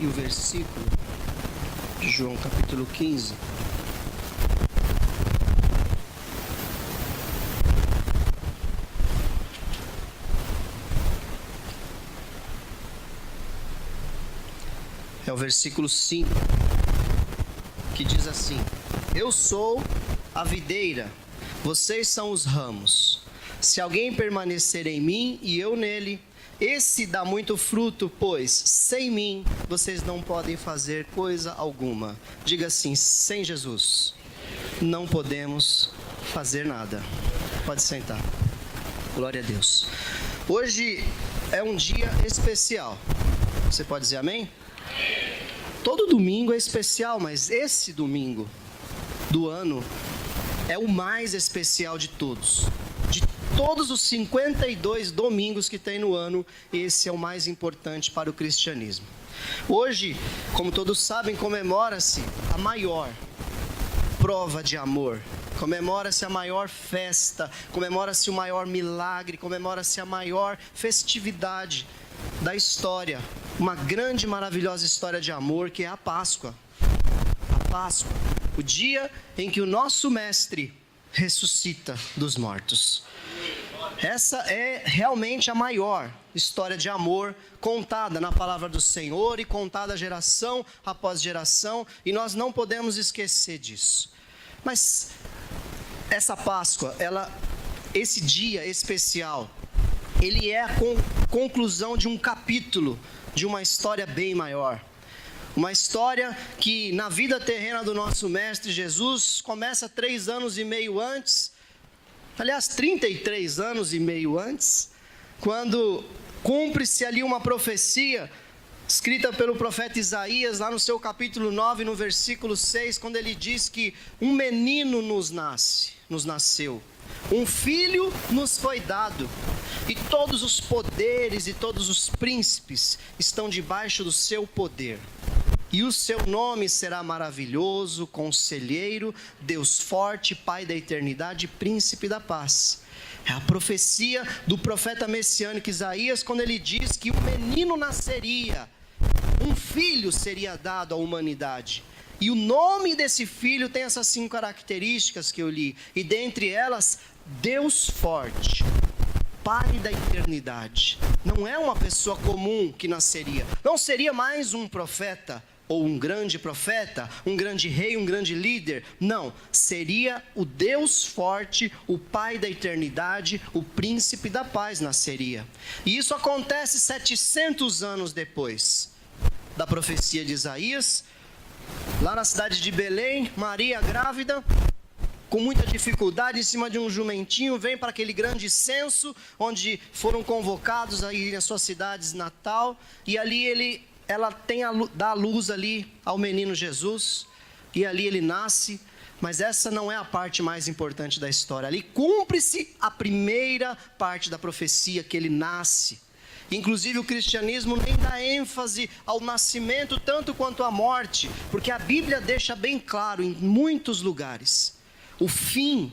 e o versículo de João capítulo 15. É o versículo 5, que diz assim: Eu sou a videira, vocês são os ramos. Se alguém permanecer em mim e eu nele, esse dá muito fruto, pois sem mim vocês não podem fazer coisa alguma. Diga assim: sem Jesus não podemos fazer nada. Pode sentar. Glória a Deus. Hoje é um dia especial. Você pode dizer amém? Todo domingo é especial, mas esse domingo do ano é o mais especial de todos. De todos os 52 domingos que tem no ano, esse é o mais importante para o cristianismo. Hoje, como todos sabem, comemora-se a maior prova de amor. Comemora-se a maior festa, comemora-se o maior milagre, comemora-se a maior festividade da história. Uma grande e maravilhosa história de amor, que é a Páscoa. A Páscoa, o dia em que o nosso Mestre ressuscita dos mortos. Essa é realmente a maior história de amor contada na palavra do Senhor e contada geração após geração, e nós não podemos esquecer disso. Mas essa Páscoa, esse dia especial, ele é a conclusão de um capítulo de uma história bem maior. Uma história que na vida terrena do nosso Mestre Jesus começa 3 anos e meio antes, aliás 33 anos e meio antes, quando cumpre-se ali uma profecia escrita pelo profeta Isaías, lá no seu capítulo 9, no versículo 6, quando ele diz que um menino nos nasceu, um filho nos foi dado, e todos os poderes e todos os príncipes estão debaixo do seu poder. E o seu nome será maravilhoso, conselheiro, Deus forte, Pai da eternidade, príncipe da paz. É a profecia do profeta messiânico Isaías, quando ele diz que um menino nasceria, um filho seria dado à humanidade. E o nome desse filho tem essas 5 características que eu li. E dentre elas, Deus forte, Pai da eternidade. Não é uma pessoa comum que nasceria. Não seria mais um profeta, ou um grande profeta, um grande rei, um grande líder. Não, seria o Deus forte, o Pai da eternidade, o príncipe da paz nasceria. E isso acontece 700 anos depois da profecia de Isaías. Lá na cidade de Belém, Maria grávida, com muita dificuldade, em cima de um jumentinho, vem para aquele grande censo, onde foram convocados aí as suas cidades natal, e ali ela dá a luz ali ao menino Jesus, e ali ele nasce. Mas essa não é a parte mais importante da história. Ali cumpre-se a primeira parte da profecia, que ele nasce. Inclusive o cristianismo nem dá ênfase ao nascimento tanto quanto à morte, porque a Bíblia deixa bem claro em muitos lugares: o fim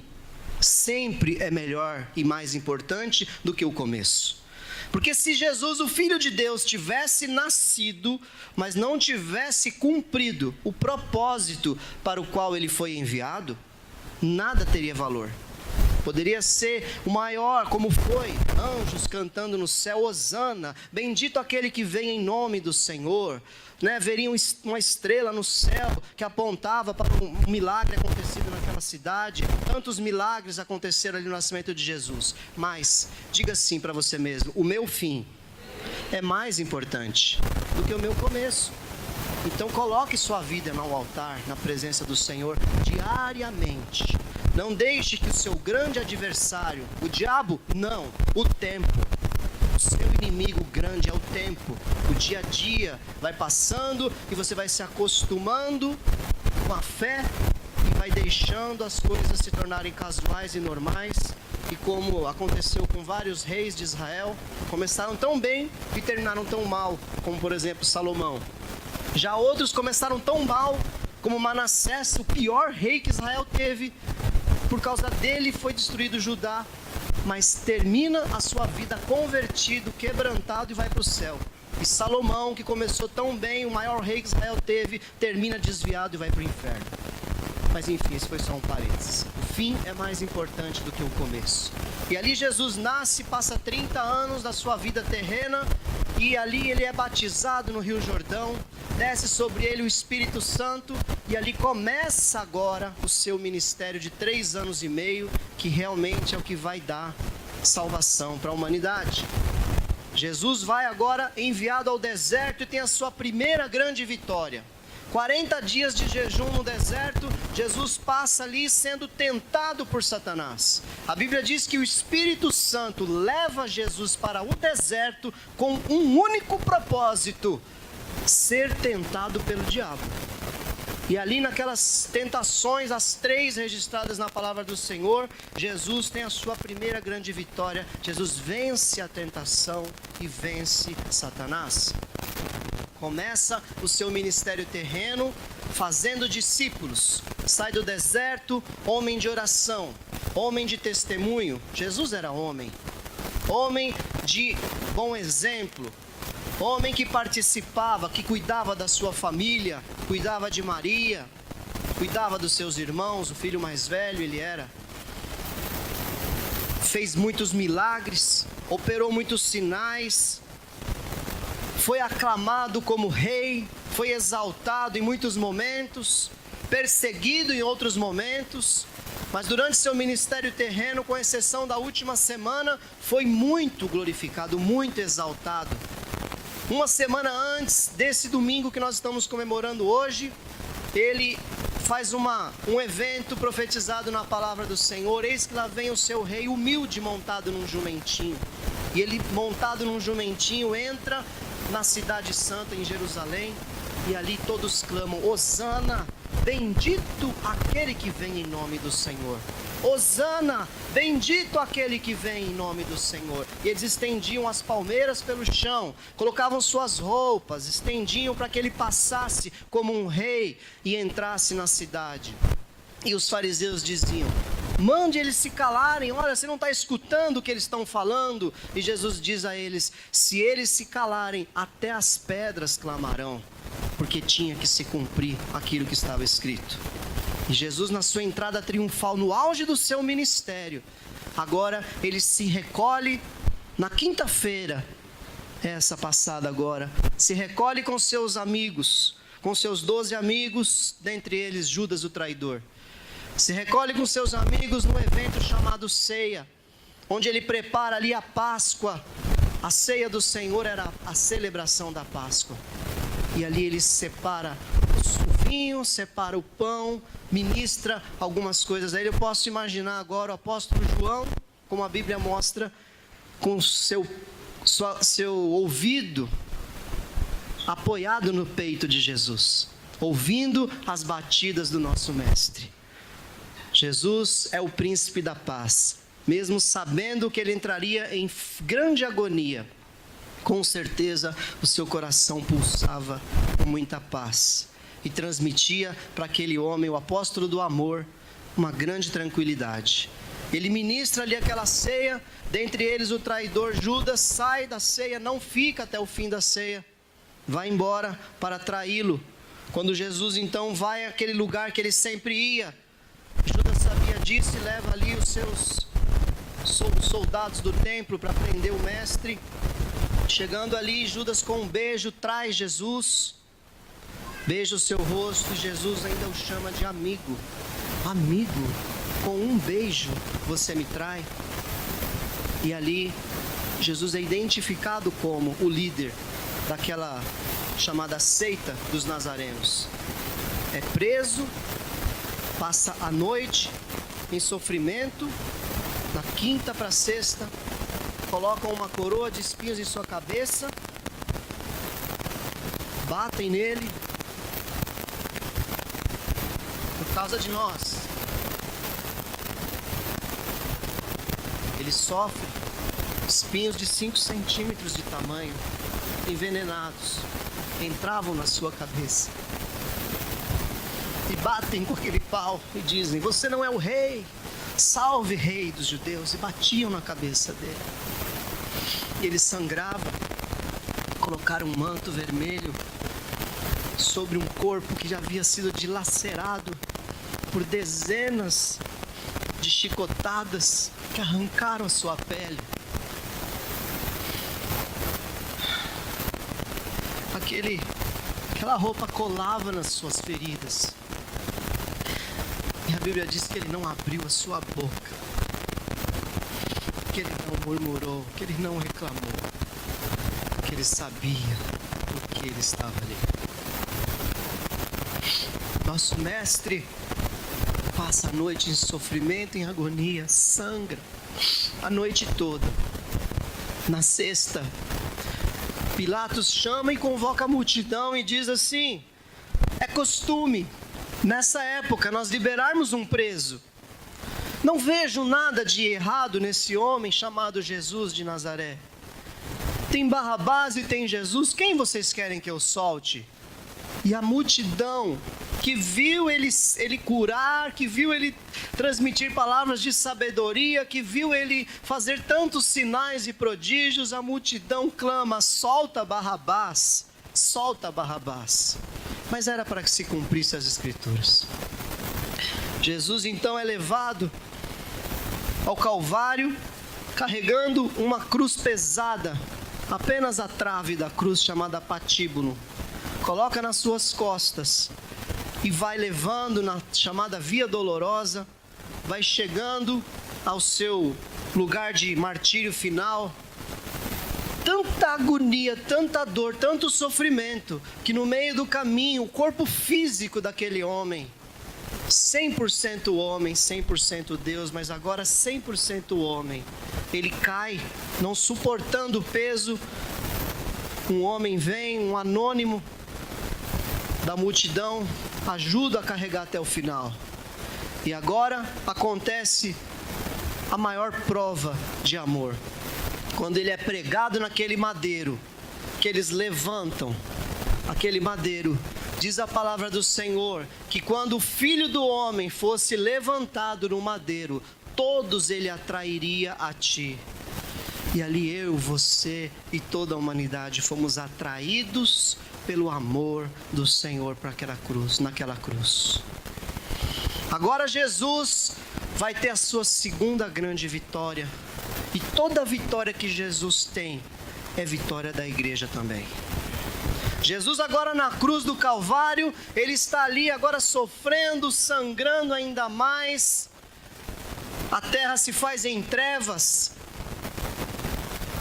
sempre é melhor e mais importante do que o começo. Porque se Jesus, o Filho de Deus, tivesse nascido, mas não tivesse cumprido o propósito para o qual ele foi enviado, nada teria valor. Poderia ser o maior, como foi, anjos cantando no céu, Hosana, bendito aquele que vem em nome do Senhor. Veriam uma estrela no céu que apontava para um milagre acontecido naquela cidade. Tantos milagres aconteceram ali no nascimento de Jesus. Mas, diga assim para você mesmo: o meu fim é mais importante do que o meu começo. Então coloque sua vida no altar, na presença do Senhor, diariamente. Não deixe que o seu grande adversário, o diabo, não, o tempo, o seu inimigo grande é o tempo. O dia a dia vai passando e você vai se acostumando com a fé e vai deixando as coisas se tornarem casuais e normais. E como aconteceu com vários reis de Israel, começaram tão bem e terminaram tão mal, como por exemplo Salomão. Já outros começaram tão mal como Manassés, o pior rei que Israel teve. Por causa dele foi destruído Judá, mas termina a sua vida convertido, quebrantado e vai para o céu. E Salomão, que começou tão bem, o maior rei que Israel teve, termina desviado e vai para o inferno. Mas enfim, esse foi só um parênteses. O fim é mais importante do que o começo. E ali Jesus nasce, passa 30 anos da sua vida terrena, e ali ele é batizado no Rio Jordão, desce sobre ele o Espírito Santo, e ali começa agora o seu ministério de 3 anos e meio, que realmente é o que vai dar salvação para a humanidade. Jesus vai agora enviado ao deserto e tem a sua primeira grande vitória. 40 dias de jejum no deserto, Jesus passa ali sendo tentado por Satanás. A Bíblia diz que o Espírito Santo leva Jesus para o deserto com um único propósito: ser tentado pelo diabo. E ali naquelas tentações, as 3 registradas na palavra do Senhor, Jesus tem a sua primeira grande vitória. Jesus vence a tentação e vence Satanás. Começa o seu ministério terreno fazendo discípulos. Sai do deserto, homem de oração, homem de testemunho. Jesus era homem de bom exemplo, homem que participava, que cuidava da sua família, cuidava de Maria, cuidava dos seus irmãos, o filho mais velho ele era. Fez muitos milagres, operou muitos sinais, foi aclamado como rei, foi exaltado em muitos momentos, perseguido em outros momentos, mas durante seu ministério terreno, com exceção da última semana, foi muito glorificado, muito exaltado. Uma semana antes desse domingo que nós estamos comemorando hoje, ele faz um evento profetizado na palavra do Senhor. Eis que lá vem o seu rei humilde montado num jumentinho. E ele, montado num jumentinho, entra na cidade santa em Jerusalém, e ali todos clamam: Hosana, bendito aquele que vem em nome do Senhor. Hosana, bendito aquele que vem em nome do Senhor. E eles estendiam as palmeiras pelo chão, colocavam suas roupas, estendiam para que ele passasse como um rei e entrasse na cidade. E os fariseus diziam: mande eles se calarem, olha, você não está escutando o que eles estão falando. E Jesus diz a eles: se eles se calarem, até as pedras clamarão, porque tinha que se cumprir aquilo que estava escrito. E Jesus, na sua entrada triunfal, no auge do seu ministério, agora ele se recolhe na quinta-feira, essa passada agora, se recolhe com seus amigos, com seus 12 amigos, dentre eles Judas o traidor. Se recolhe com seus amigos num evento chamado ceia, onde ele prepara ali a Páscoa. A ceia do Senhor era a celebração da Páscoa. E ali ele separa o vinho, separa o pão, ministra algumas coisas. Aí eu posso imaginar agora o apóstolo João, como a Bíblia mostra, com seu ouvido apoiado no peito de Jesus, ouvindo as batidas do nosso mestre. Jesus é o príncipe da paz. Mesmo sabendo que ele entraria em grande agonia, com certeza o seu coração pulsava com muita paz e transmitia para aquele homem, o apóstolo do amor, uma grande tranquilidade. Ele ministra ali aquela ceia, dentre eles o traidor Judas sai da ceia, não fica até o fim da ceia, vai embora para traí-lo. Quando Jesus então vai àquele lugar que ele sempre ia, Judas sabia disso e leva ali os seus soldados do templo para prender o mestre. Chegando ali, Judas com um beijo traz Jesus, beija o seu rosto, e Jesus ainda o chama de amigo. Amigo, com um beijo você me trai? E ali Jesus é identificado como o líder daquela chamada seita dos nazarenos. É preso, passa a noite em sofrimento, na quinta para sexta, colocam uma coroa de espinhos em sua cabeça, batem nele, por causa de nós. Ele sofre espinhos de 5 centímetros de tamanho, envenenados, entravam na sua cabeça. E batem com aquele pau e dizem: você não é o rei, salve rei dos judeus. E batiam na cabeça dele. E ele sangrava, colocar um manto vermelho sobre um corpo que já havia sido dilacerado por dezenas de chicotadas que arrancaram a sua pele. Aquela roupa colava nas suas feridas. E a Bíblia diz que ele não abriu a sua boca, que ele não murmurou, que ele não reclamou, porque ele sabia o que ele estava ali. Nosso mestre passa a noite em sofrimento, em agonia, sangra a noite toda. Na sexta, Pilatos chama e convoca a multidão e diz assim: é costume, nessa época, nós liberarmos um preso. Não vejo nada de errado nesse homem chamado Jesus de Nazaré. Tem Barrabás e tem Jesus, quem vocês querem que eu solte? E a multidão que viu ele curar, que viu ele transmitir palavras de sabedoria, que viu ele fazer tantos sinais e prodígios, a multidão clama: solta Barrabás, solta Barrabás. Mas era para que se cumprisse as Escrituras. Jesus então é levado ao Calvário, carregando uma cruz pesada, apenas a trave da cruz chamada patíbulo. Coloca nas suas costas e vai levando na chamada Via Dolorosa, vai chegando ao seu lugar de martírio final. Tanta agonia, tanta dor, tanto sofrimento, que no meio do caminho, o corpo físico daquele homem, 100% homem, 100% Deus, mas agora 100% homem, ele cai, não suportando o peso. Um homem vem, um anônimo da multidão, ajuda a carregar até o final. E agora acontece a maior prova de amor. Quando ele é pregado naquele madeiro, que eles levantam aquele madeiro, diz a palavra do Senhor, que quando o Filho do Homem fosse levantado no madeiro, todos ele atrairia a ti. E ali eu, você e toda a humanidade fomos atraídos pelo amor do Senhor para aquela cruz, naquela cruz. Agora Jesus vai ter a sua segunda grande vitória. E toda vitória que Jesus tem é vitória da igreja também. Jesus agora na cruz do Calvário, ele está ali agora sofrendo, sangrando ainda mais. A terra se faz em trevas.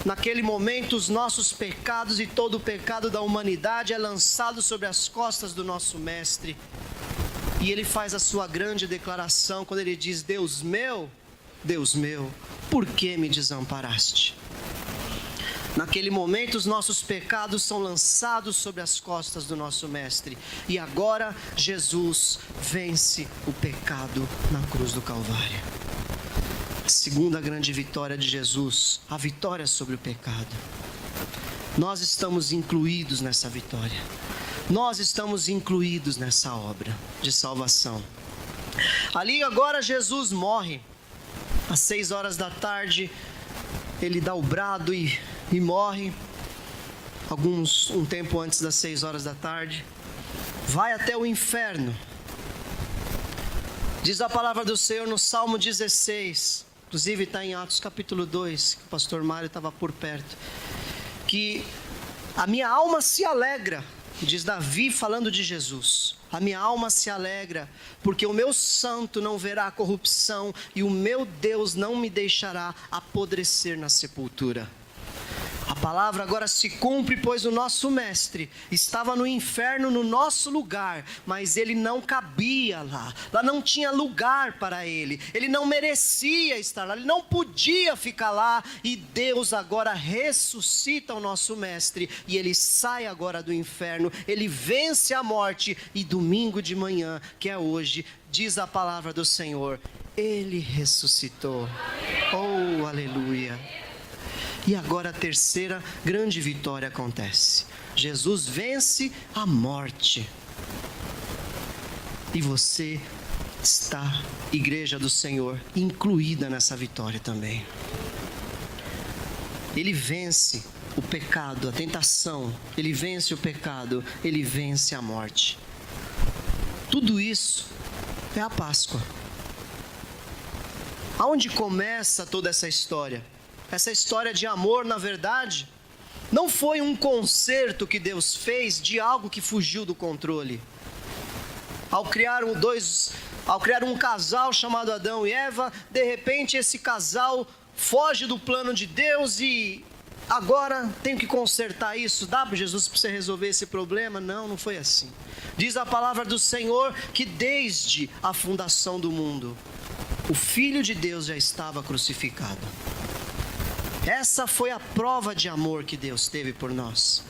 Naquele momento, os nossos pecados e todo o pecado da humanidade é lançado sobre as costas do nosso Mestre. E ele faz a sua grande declaração quando ele diz: Deus meu, por que me desamparaste? Naquele momento, os nossos pecados são lançados sobre as costas do nosso Mestre. E agora, Jesus vence o pecado na cruz do Calvário. A segunda grande vitória de Jesus, a vitória sobre o pecado. Nós estamos incluídos nessa vitória. Nós estamos incluídos nessa obra de salvação. Ali agora Jesus morre. Às 6 horas da tarde, ele dá o brado e morre. Um tempo antes das 6 horas da tarde. Vai até o inferno. Diz a palavra do Senhor no Salmo 16. Inclusive está em Atos capítulo 2, que o pastor Mário estava por perto. Que a minha alma se alegra, diz Davi falando de Jesus. A minha alma se alegra, porque o meu santo não verá corrupção e o meu Deus não me deixará apodrecer na sepultura. A palavra agora se cumpre, pois o nosso Mestre estava no inferno no nosso lugar, mas ele não cabia lá. Lá não tinha lugar para ele. Ele não merecia estar lá, ele não podia ficar lá. E Deus agora ressuscita o nosso Mestre e ele sai agora do inferno. Ele vence a morte e domingo de manhã, que é hoje, diz a palavra do Senhor, ele ressuscitou. Oh, aleluia! E agora a terceira grande vitória acontece. Jesus vence a morte. E você está, igreja do Senhor, incluída nessa vitória também. Ele vence o pecado, a tentação, ele vence o pecado, ele vence a morte. Tudo isso é a Páscoa. Aonde começa toda essa história? Essa história de amor, na verdade, não foi um concerto que Deus fez de algo que fugiu do controle. Ao criar um casal chamado Adão e Eva, de repente esse casal foge do plano de Deus e agora tenho que consertar isso. Dá para Jesus para você resolver esse problema? Não foi assim. Diz a palavra do Senhor que desde a fundação do mundo, o Filho de Deus já estava crucificado. Essa foi a prova de amor que Deus teve por nós.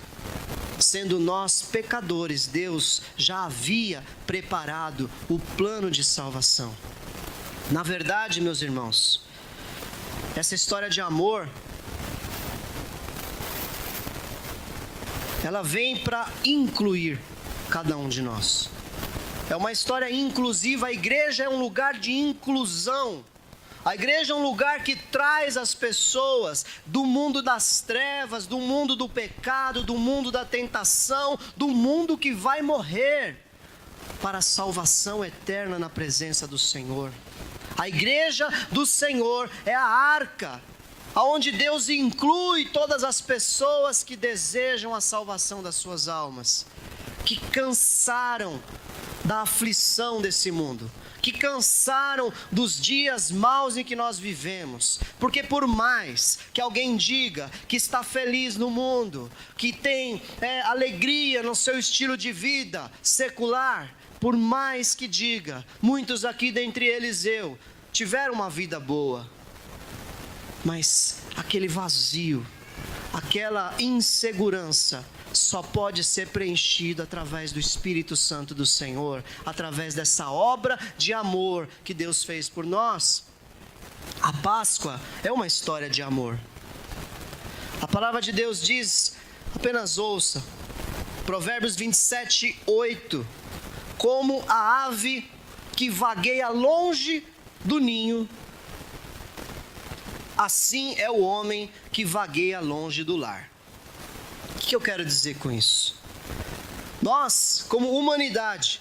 Sendo nós pecadores, Deus já havia preparado o plano de salvação. Na verdade, meus irmãos, essa história de amor, ela vem para incluir cada um de nós. É uma história inclusiva. A igreja é um lugar de inclusão. A igreja é um lugar que traz as pessoas do mundo das trevas, do mundo do pecado, do mundo da tentação, do mundo que vai morrer, para a salvação eterna na presença do Senhor. A igreja do Senhor é a arca, onde Deus inclui todas as pessoas que desejam a salvação das suas almas, que cansaram da aflição desse mundo, que cansaram dos dias maus em que nós vivemos. Porque por mais que alguém diga que está feliz no mundo, que tem alegria no seu estilo de vida secular, por mais que diga, muitos aqui dentre eles tiveram uma vida boa, mas aquele vazio, aquela insegurança só pode ser preenchido através do Espírito Santo do Senhor, através dessa obra de amor que Deus fez por nós. A Páscoa é uma história de amor. A palavra de Deus diz, apenas ouça, Provérbios 27, 8, como a ave que vagueia longe do ninho, assim é o homem que vagueia longe do lar. O que eu quero dizer com isso? Nós, como humanidade,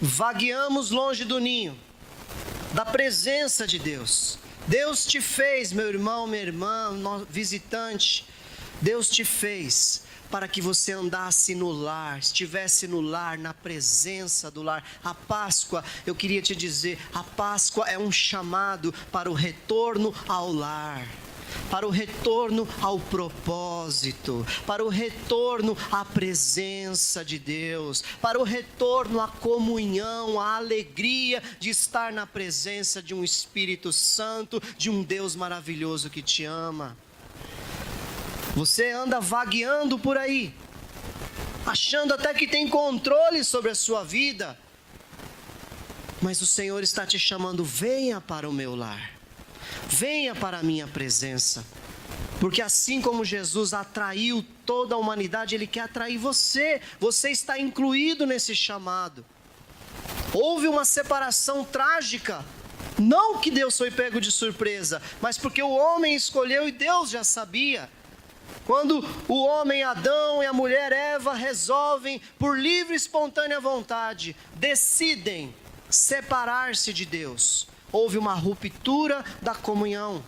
vagueamos longe do ninho, da presença de Deus. Deus te fez, meu irmão, minha irmã, visitante, Deus te fez para que você andasse no lar, estivesse no lar, na presença do lar. A Páscoa, eu queria te dizer, a Páscoa é um chamado para o retorno ao lar, para o retorno ao propósito, para o retorno à presença de Deus, para o retorno à comunhão, à alegria de estar na presença de um Espírito Santo, de um Deus maravilhoso que te ama. Você anda vagueando por aí, achando até que tem controle sobre a sua vida, mas o Senhor está te chamando, venha para o meu lar. Venha para a minha presença, porque assim como Jesus atraiu toda a humanidade, Ele quer atrair você. Você está incluído nesse chamado. Houve uma separação trágica, não que Deus foi pego de surpresa, mas porque o homem escolheu e Deus já sabia. Quando o homem Adão e a mulher Eva resolvem, por livre e espontânea vontade, decidem separar-se de Deus, houve uma ruptura da comunhão.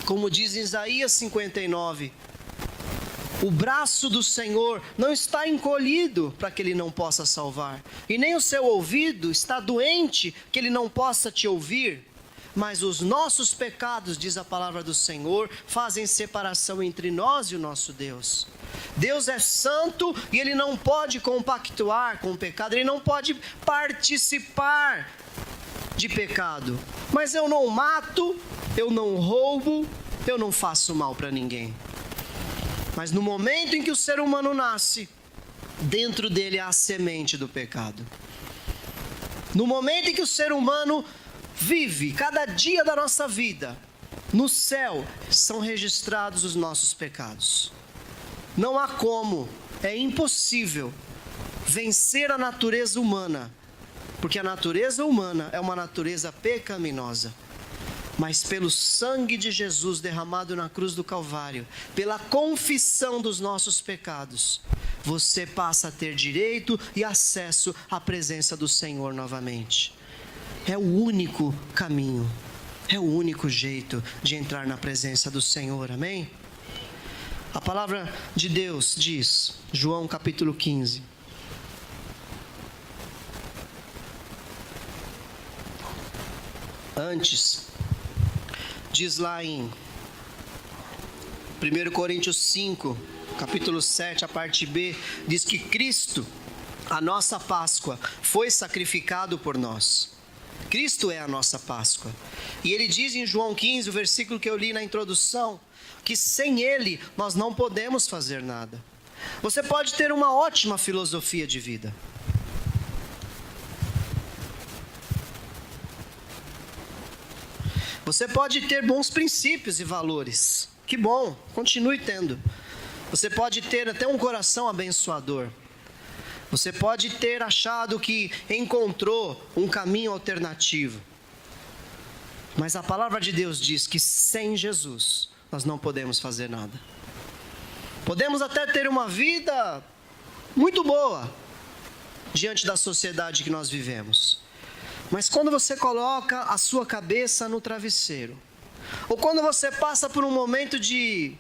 Como diz em Isaías 59, o braço do Senhor não está encolhido para que Ele não possa salvar, e nem o seu ouvido está doente que Ele não possa te ouvir. Mas os nossos pecados, diz a palavra do Senhor, fazem separação entre nós e o nosso Deus. Deus é santo e Ele não pode compactuar com o pecado, Ele não pode participar de pecado. Mas eu não mato, eu não roubo, eu não faço mal para ninguém. Mas no momento em que o ser humano nasce, dentro dele há a semente do pecado. No momento em que o ser humano vive, cada dia da nossa vida, no céu são registrados os nossos pecados. Não há como, é impossível vencer a natureza humana, porque a natureza humana é uma natureza pecaminosa. mas pelo sangue de Jesus derramado na cruz do Calvário, pela confissão dos nossos pecados, você passa a ter direito e acesso à presença do Senhor novamente. É o único caminho, é o único jeito de entrar na presença do Senhor, amém? A palavra de Deus diz, João capítulo 15. Antes, diz lá em 1 Coríntios 5, capítulo 7, a parte B, diz que Cristo, a nossa Páscoa, foi sacrificado por nós. Cristo é a nossa Páscoa. E ele diz em João 15, o versículo que eu li na introdução, que sem Ele nós não podemos fazer nada. Você pode ter uma ótima filosofia de vida. Você pode ter bons princípios e valores. Que bom, continue tendo. Você pode ter até um coração abençoador. Você pode ter achado que encontrou um caminho alternativo. Mas a palavra de Deus diz que sem Jesus nós não podemos fazer nada. Podemos até ter uma vida muito boa diante da sociedade que nós vivemos. Mas quando você coloca a sua cabeça no travesseiro, ou quando você passa por um momento de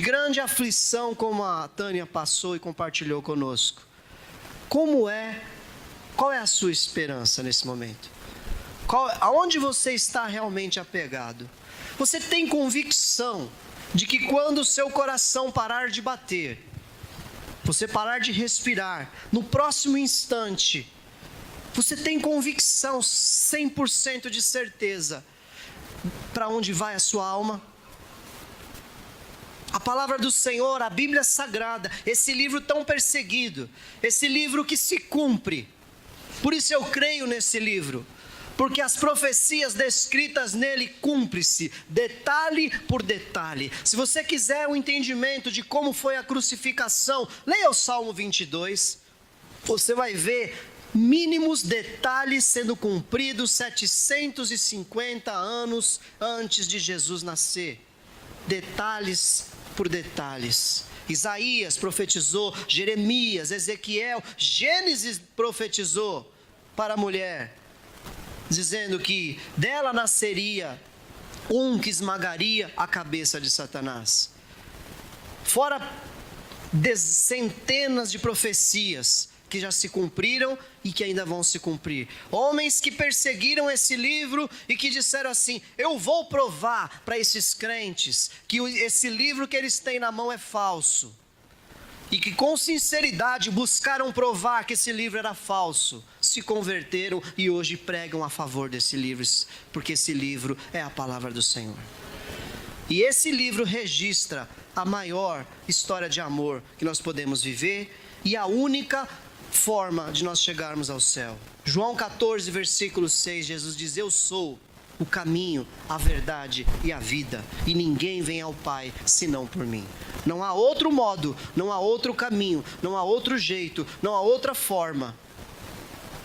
grande aflição, como a Tânia passou e compartilhou conosco, qual é a sua esperança nesse momento? Aonde você está realmente apegado? Você tem convicção de que quando o seu coração parar de bater, você parar de respirar, no próximo instante, você tem convicção, 100% de certeza, para onde vai a sua alma? A palavra do Senhor, a Bíblia Sagrada, esse livro tão perseguido, esse livro que se cumpre. Por isso eu creio nesse livro, porque as profecias descritas nele cumprem-se, detalhe por detalhe. Se você quiser um entendimento de como foi a crucificação, leia o Salmo 22, você vai ver mínimos detalhes sendo cumpridos 750 anos antes de Jesus nascer. Detalhes por detalhes. Isaías profetizou, Jeremias, Ezequiel, Gênesis profetizou para a mulher, dizendo que dela nasceria um que esmagaria a cabeça de Satanás. Fora centenas de profecias que já se cumpriram e que ainda vão se cumprir. Homens que perseguiram esse livro e que disseram assim: eu vou provar para esses crentes que esse livro que eles têm na mão é falso. E que com sinceridade buscaram provar que esse livro era falso. Se converteram e hoje pregam a favor desse livro, porque esse livro é a palavra do Senhor. E esse livro registra a maior história de amor que nós podemos viver e a única forma de nós chegarmos ao céu. João 14, versículo 6, Jesus diz: eu sou o caminho, a verdade e a vida, e ninguém vem ao Pai senão por mim. Não há outro modo, não há outro caminho, não há outro jeito, não há outra forma.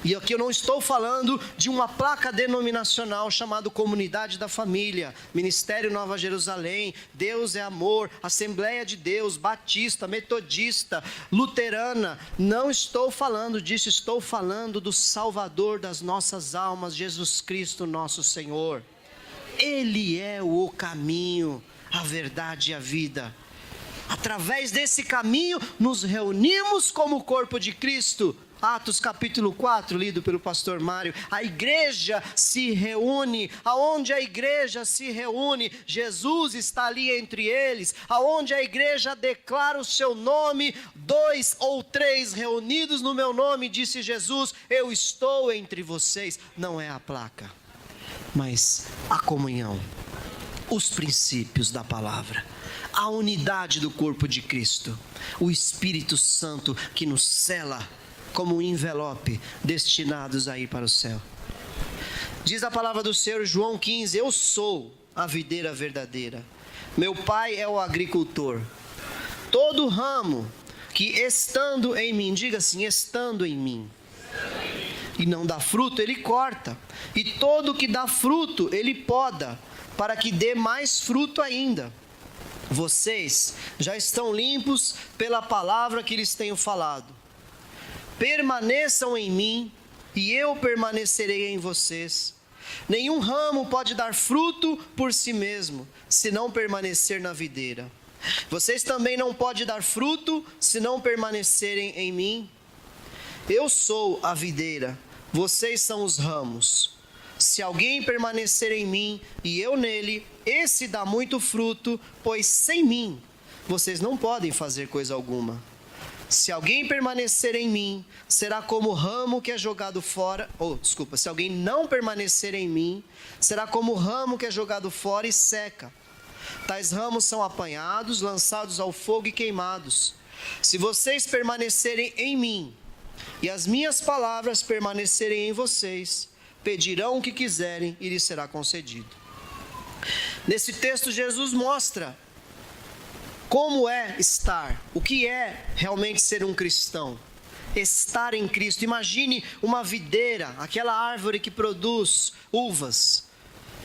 E aqui eu não estou falando de uma placa denominacional chamada Comunidade da Família, Ministério Nova Jerusalém, Deus é Amor, Assembleia de Deus, Batista, Metodista, Luterana. Não estou falando disso, estou falando do Salvador das nossas almas, Jesus Cristo nosso Senhor. Ele é o caminho, a verdade e a vida. Através desse caminho nos reunimos como corpo de Cristo. Atos capítulo 4, lido pelo pastor Mário. A igreja se reúne. Aonde a igreja se reúne, Jesus está ali entre eles. Aonde a igreja declara o seu nome, 2 ou 3 reunidos no meu nome, disse Jesus, eu estou entre vocês. Não é a placa, mas a comunhão, os princípios da palavra, a unidade do corpo de Cristo, o Espírito Santo que nos sela como um envelope, destinados a ir para o céu. Diz a palavra do Senhor, João 15, eu sou a videira verdadeira, meu pai é o agricultor. Todo ramo que estando em mim, diga assim, estando em mim, e não dá fruto, ele corta. E todo que dá fruto, ele poda, para que dê mais fruto ainda. Vocês já estão limpos pela palavra que lhes tenho falado. Permaneçam em mim, e eu permanecerei em vocês. Nenhum ramo pode dar fruto por si mesmo, se não permanecer na videira. Vocês também não podem dar fruto, se não permanecerem em mim. Eu sou a videira, vocês são os ramos. Se alguém permanecer em mim e eu nele, esse dá muito fruto, pois sem mim vocês não podem fazer coisa alguma. Se alguém permanecer em mim, será como o ramo que é jogado fora. Se alguém não permanecer em mim, será como o ramo que é jogado fora e seca. Tais ramos são apanhados, lançados ao fogo e queimados. Se vocês permanecerem em mim, e as minhas palavras permanecerem em vocês, pedirão o que quiserem e lhes será concedido. Nesse texto, Jesus mostra como é estar, o que é realmente ser um cristão. Estar em Cristo. Imagine uma videira, aquela árvore que produz uvas.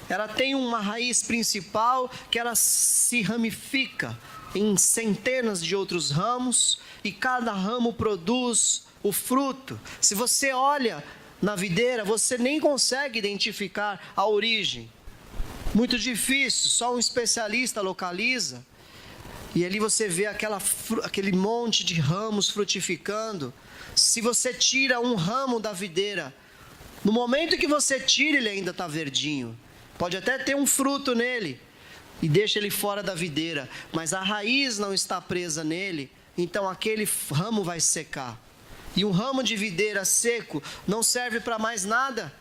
Ela tem uma raiz principal que ela se ramifica em centenas de outros ramos e cada ramo produz o fruto. Se você olha na videira, você nem consegue identificar a origem. Muito difícil, só um especialista localiza. E ali você vê aquele monte de ramos frutificando. Se você tira um ramo da videira, no momento que você tira, ele ainda está verdinho. Pode até ter um fruto nele e deixa ele fora da videira, mas a raiz não está presa nele, então aquele ramo vai secar. E um ramo de videira seco não serve para mais nada.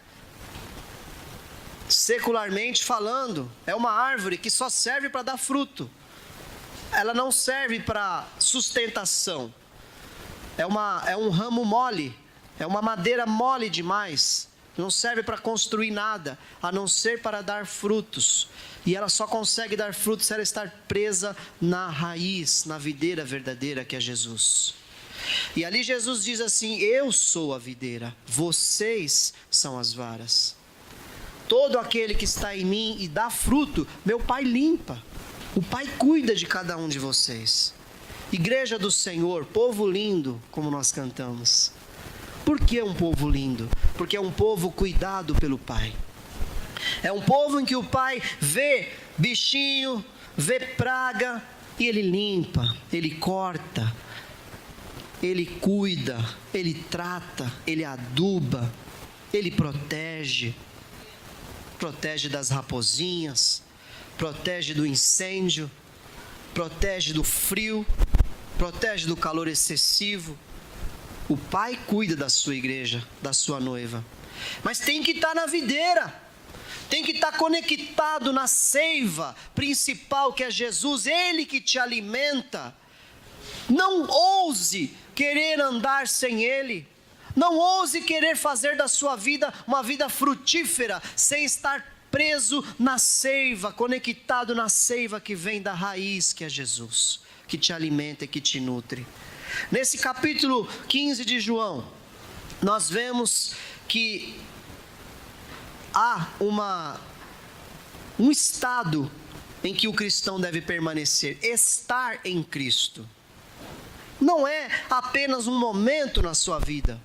Secularmente falando, é uma árvore que só serve para dar fruto. Ela não serve para sustentação. É um ramo mole, é uma madeira mole demais. Não serve para construir nada, a não ser para dar frutos. E ela só consegue dar frutos se ela estar presa na raiz, na videira verdadeira que é Jesus. E ali Jesus diz assim: eu sou a videira, vocês são as varas. Todo aquele que está em mim e dá fruto, meu Pai limpa. O Pai cuida de cada um de vocês. Igreja do Senhor, povo lindo, como nós cantamos. Por que um povo lindo? Porque é um povo cuidado pelo Pai. É um povo em que o Pai vê bichinho, vê praga, e Ele limpa, Ele corta, Ele cuida, Ele trata, Ele aduba, Ele protege. Protege das raposinhas, protege do incêndio, protege do frio, protege do calor excessivo. O Pai cuida da sua igreja, da sua noiva. Mas tem que estar na videira, tem que estar conectado na seiva principal que é Jesus, Ele que te alimenta. Não ouse querer andar sem Ele. Não ouse querer fazer da sua vida uma vida frutífera sem estar preso na seiva, conectado na seiva que vem da raiz que é Jesus, que te alimenta e que te nutre. Nesse capítulo 15 de João, nós vemos que há um estado em que o cristão deve permanecer, estar em Cristo. Não é apenas um momento na sua vida.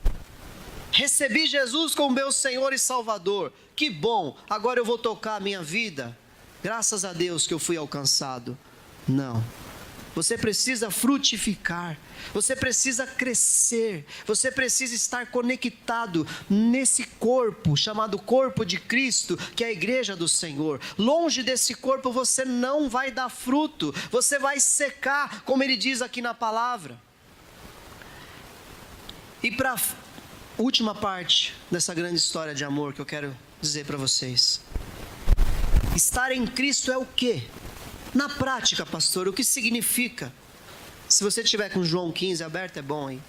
Recebi Jesus como meu Senhor e Salvador. Que bom, agora eu vou tocar a minha vida. Graças a Deus que eu fui alcançado. Não. Você precisa frutificar. Você precisa crescer. Você precisa estar conectado nesse corpo, chamado corpo de Cristo, que é a igreja do Senhor. Longe desse corpo você não vai dar fruto. Você vai secar, como ele diz aqui na palavra. E para última parte dessa grande história de amor que eu quero dizer para vocês. Estar em Cristo é o quê? Na prática, pastor, o que significa? Se você tiver com João 15 aberto, é bom, hein?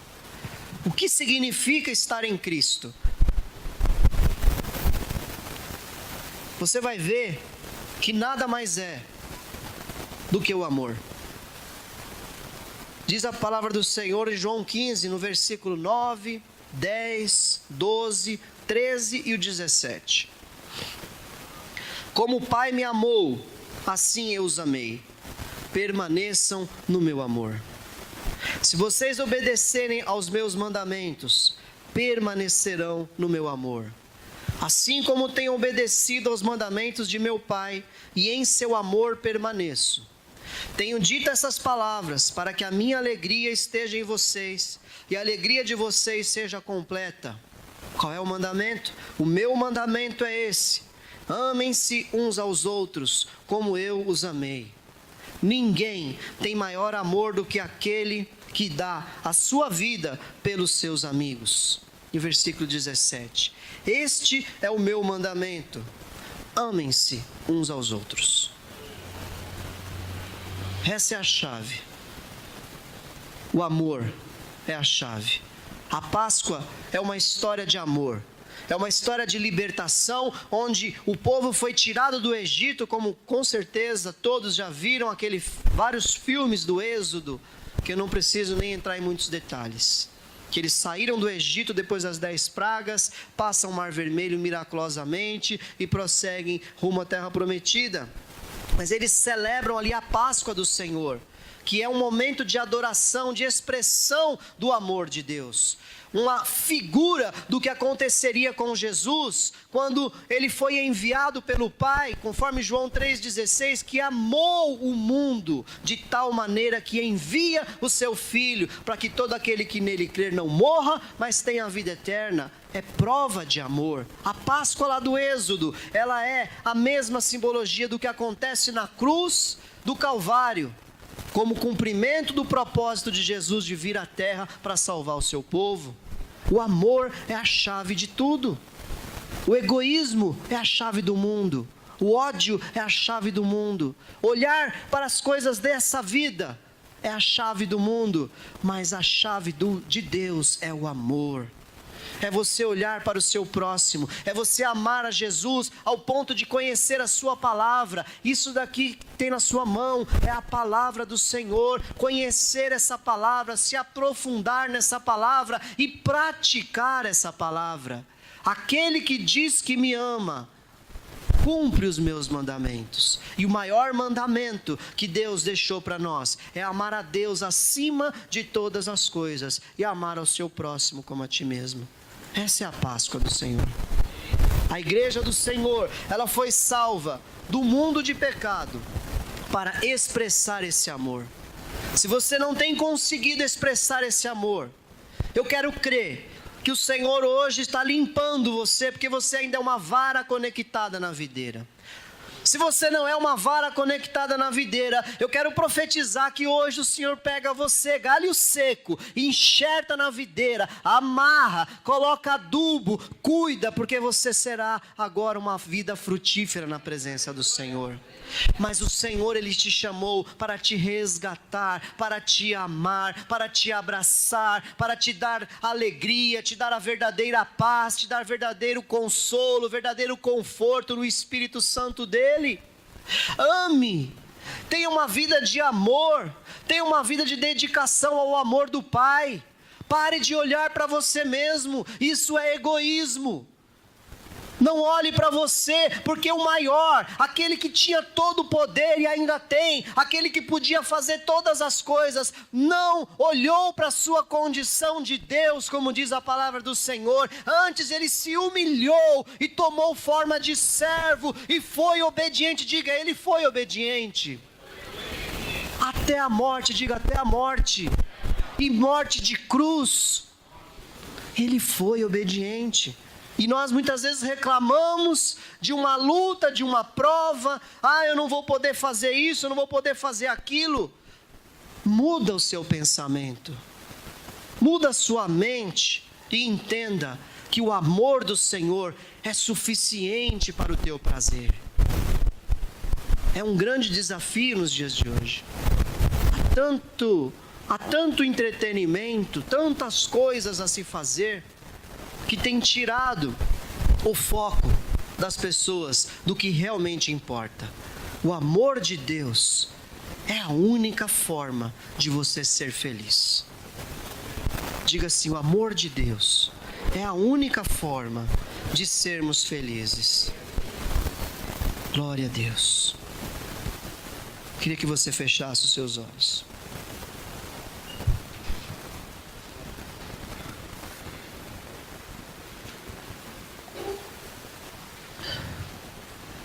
O que significa estar em Cristo? Você vai ver que nada mais é do que o amor. Diz a palavra do Senhor em João 15, no versículo 9, 10, 12, 13 e o 17. Como o Pai me amou, assim eu os amei. Permaneçam no meu amor. Se vocês obedecerem aos meus mandamentos, permanecerão no meu amor. Assim como tenho obedecido aos mandamentos de meu Pai, e em seu amor permaneço. Tenho dito essas palavras para que a minha alegria esteja em vocês e a alegria de vocês seja completa. Qual é o mandamento? O meu mandamento é esse: amem-se uns aos outros como eu os amei. Ninguém tem maior amor do que aquele que dá a sua vida pelos seus amigos. E versículo 17: este é o meu mandamento: amem-se uns aos outros. Essa é a chave. O amor é a chave. A Páscoa é uma história de amor. É uma história de libertação, onde o povo foi tirado do Egito, como com certeza todos já viram vários filmes do Êxodo, que eu não preciso nem entrar em muitos detalhes. Que eles saíram do Egito depois das 10 pragas, passam o Mar Vermelho miraculosamente e prosseguem rumo à Terra Prometida. Mas eles celebram ali a Páscoa do Senhor, que é um momento de adoração, de expressão do amor de Deus. Uma figura do que aconteceria com Jesus, quando ele foi enviado pelo Pai, conforme João 3,16, que amou o mundo de tal maneira que envia o seu Filho, para que todo aquele que nele crer não morra, mas tenha a vida eterna. É prova de amor. A Páscoa lá do Êxodo, ela é a mesma simbologia do que acontece na cruz do Calvário, como cumprimento do propósito de Jesus de vir à terra para salvar o seu povo. O amor é a chave de tudo. O egoísmo é a chave do mundo. O ódio é a chave do mundo. Olhar para as coisas dessa vida é a chave do mundo. Mas a chave de Deus é o amor. É você olhar para o seu próximo, é você amar a Jesus ao ponto de conhecer a sua palavra. Isso daqui que tem na sua mão é a palavra do Senhor. Conhecer essa palavra, se aprofundar nessa palavra e praticar essa palavra. Aquele que diz que me ama, cumpre os meus mandamentos. E o maior mandamento que Deus deixou para nós é amar a Deus acima de todas as coisas e amar ao seu próximo como a ti mesmo. Essa é a Páscoa do Senhor. A igreja do Senhor, ela foi salva do mundo de pecado para expressar esse amor. Se você não tem conseguido expressar esse amor, eu quero crer que o Senhor hoje está limpando você, porque você ainda é uma vara conectada na videira. Se você não é uma vara conectada na videira, eu quero profetizar que hoje o Senhor pega você, galho seco, enxerta na videira, amarra, coloca adubo, cuida, porque você será agora uma vida frutífera na presença do Senhor. Mas o Senhor, Ele te chamou para te resgatar, para te amar, para te abraçar, para te dar alegria, te dar a verdadeira paz, te dar verdadeiro consolo, verdadeiro conforto no Espírito Santo dEle. Ame, tenha uma vida de amor, tenha uma vida de dedicação ao amor do Pai. Pare de olhar para você mesmo, isso é egoísmo. Não olhe para você, porque o maior, aquele que tinha todo o poder e ainda tem, aquele que podia fazer todas as coisas, não olhou para a sua condição de Deus, como diz a palavra do Senhor. Antes ele se humilhou e tomou forma de servo e foi obediente. Diga, ele foi obediente. Até a morte, diga, até a morte. E morte de cruz. Ele foi obediente. E nós muitas vezes reclamamos de uma luta, de uma prova. Eu não vou poder fazer isso, eu não vou poder fazer aquilo. Muda o seu pensamento. Muda a sua mente e entenda que o amor do Senhor é suficiente para o teu prazer. É um grande desafio nos dias de hoje. Há tanto entretenimento, tantas coisas a se fazer, que tem tirado o foco das pessoas do que realmente importa. O amor de Deus É a única forma de você ser feliz. Diga assim: o amor de Deus é a única forma de sermos felizes. Glória a Deus. Queria que você fechasse os seus olhos.